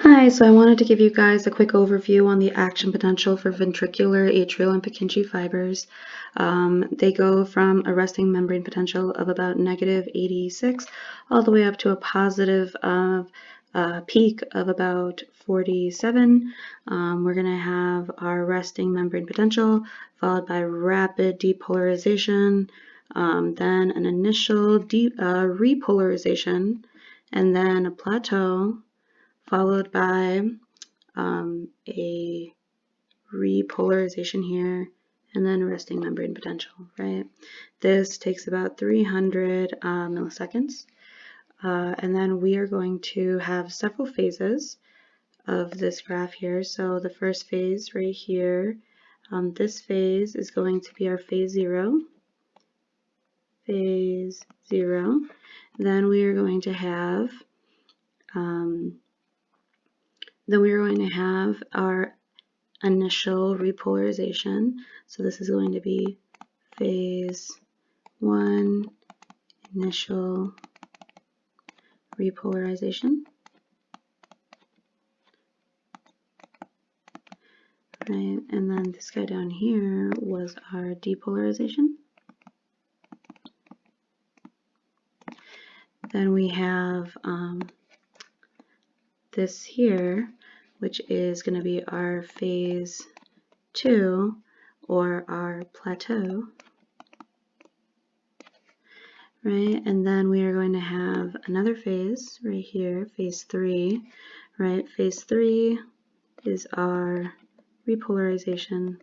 Hi, so I wanted to give you guys a quick overview on the action potential for ventricular, atrial, and purkinje fibers. They go from a resting membrane potential of about -86 all the way up to a positive peak of about 47. We're going to have our resting membrane potential followed by rapid depolarization, then an initial repolarization, and then a plateau, followed by a repolarization here, and then a resting membrane potential, right? This takes about 300 milliseconds. And then we are going to have several phases of this graph here. So the first phase right here, this phase is going to be our phase 0. Phase 0. Then we are going to have our initial repolarization. So this is going to be phase 1, initial repolarization. Right, and then this guy down here was our depolarization. Then we have this here, which is going to be our phase 2, or our plateau. Right, and then we are going to have another phase right here, phase 3. Right, phase 3 is our repolarization.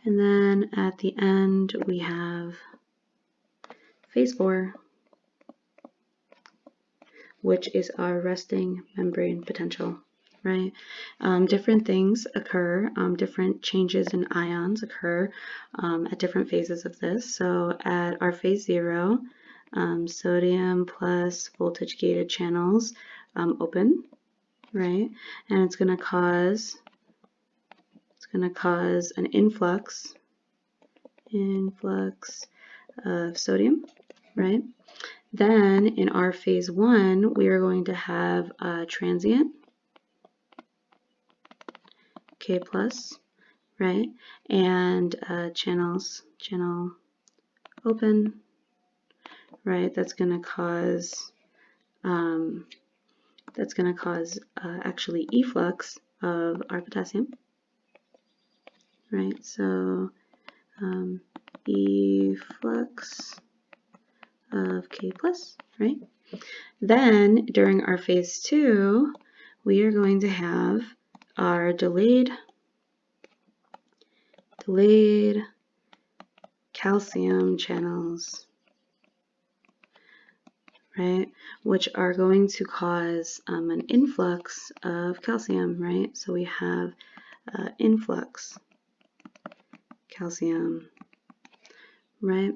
And then at the end we have phase 4, which is our resting membrane potential, right? Different things occur, different changes in ions occur at different phases of this. So at our phase 0, sodium plus voltage gated channels open, right? And it's going to cause an influx of sodium, right? Then in our phase 1, we are going to have a transient, K+, right? And channel open, right? That's going to cause actually efflux of our potassium, right? So efflux of K+, right? Then during our phase 2, we are going to have our delayed calcium channels, right, which are going to cause an influx of calcium, right? So we have influx calcium, right?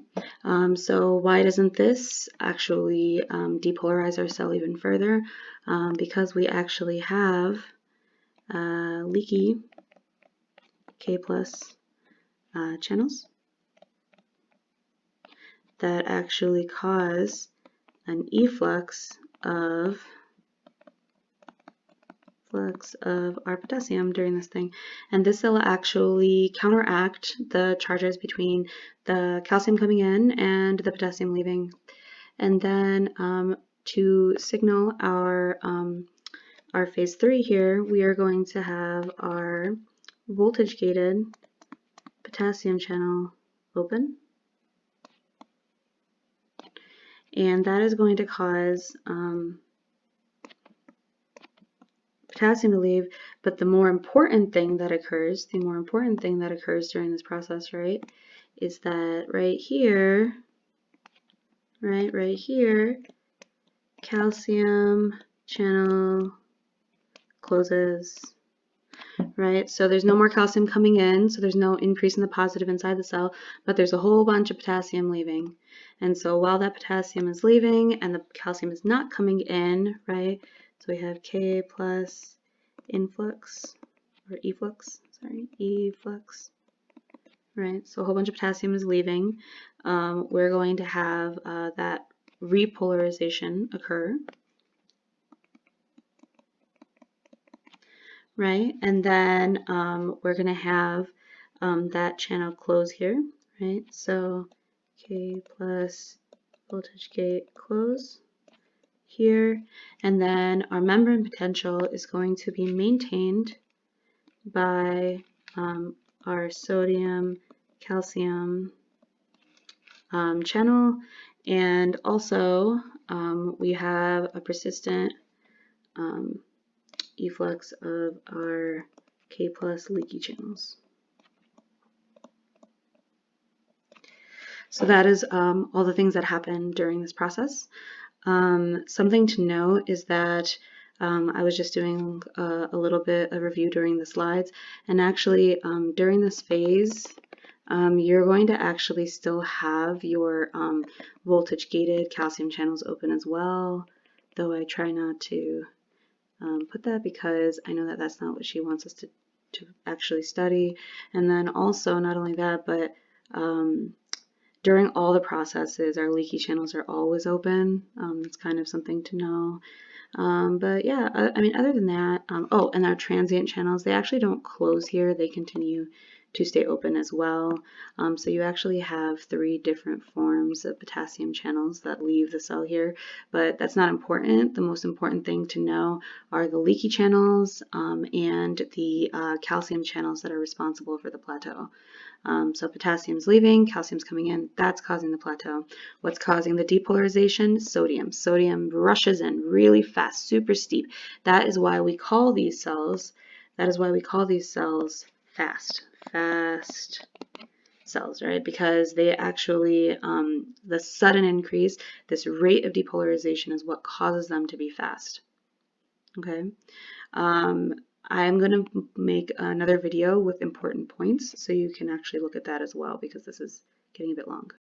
So why doesn't this actually depolarize our cell even further? Because we actually have leaky K+ channels that actually cause an efflux of our potassium during this thing, and this will actually counteract the charges between the calcium coming in and the potassium leaving. And then to signal our phase 3 here, we are going to have our voltage gated potassium channel open, and that is going to cause potassium to leave. But the more important thing that occurs during this process, right, is that right here, calcium channel closes, right? So there's no more calcium coming in, so there's no increase in the positive inside the cell, but there's a whole bunch of potassium leaving. And so while that potassium is leaving and the calcium is not coming in, right, so we have K+ influx, or efflux, right? So a whole bunch of potassium is leaving. We're going to have that repolarization occur, right? And then we're going to have that channel close here, right? So K plus voltage gate close here, and then our membrane potential is going to be maintained by our sodium calcium channel, and also we have a persistent efflux of our K plus leaky channels. So that is all the things that happen during this process. Something to note is that I was just doing a little bit of review during the slides, and actually during this phase you're going to actually still have your voltage gated calcium channels open as well, though I try not to put that because I know that that's not what she wants us to actually study. And then also not only that, but during all the processes, our leaky channels are always open. It's kind of something to know. But yeah, I mean, other than that, oh, and our transient channels, they actually don't close here. They continue to stay open as well. So you actually have 3 different forms of potassium channels that leave the cell here, but that's not important. The most important thing to know are the leaky channels and the calcium channels that are responsible for the plateau. So potassium's leaving, calcium's coming in, that's causing the plateau. What's causing the depolarization? Sodium. Sodium rushes in really fast, super steep. That is why we call these cells, fast cells, right? Because they actually, the sudden increase, this rate of depolarization is what causes them to be fast. Okay. I'm going to make another video with important points so you can actually look at that as well, because this is getting a bit long.